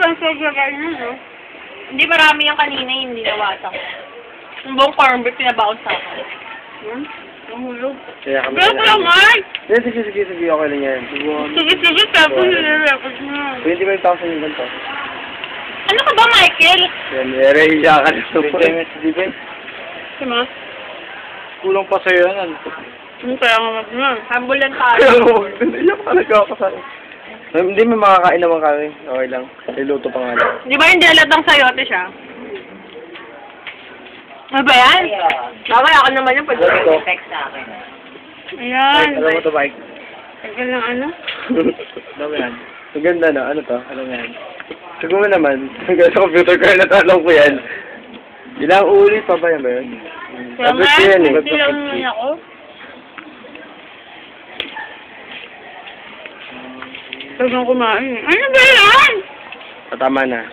ang sobra yun, no? Hindi marami yung kanina, hindi nawasak. Yung buong corn beef, pinabaon sa akin. Mahulog. Kaya kami Pero ko naman! Sige, okay lang yan. Sige, tapos nililapos mo. 25,000 yung ganito. Ano ka ba, Michael? Yan, nire-iya ka na. Sima? Kulang pa sa'yo yan. Kaya nga mag-nun. Humble lang tayo. Iyak talaga ako sa'yo. Hindi may makakain naman kami. Okay lang. Niluto pa nga lang. Di ba hindi alatang sayote siya? Ano ba yan? Mamaya ako naman yung pag-text sa akin. Ayan. Alam mo ito, Mike? Tagal ng ano? Alam mo yan? Ang ganda na. Ano to? Alam mo yan? Siguro naman. Hanggang sa computer ko na tanong ko yan. Ilang uli pa ba yan ba yun? Kaya nga, hindi lang naman ako. Tagang kumain. Ano ba yan? Tama na.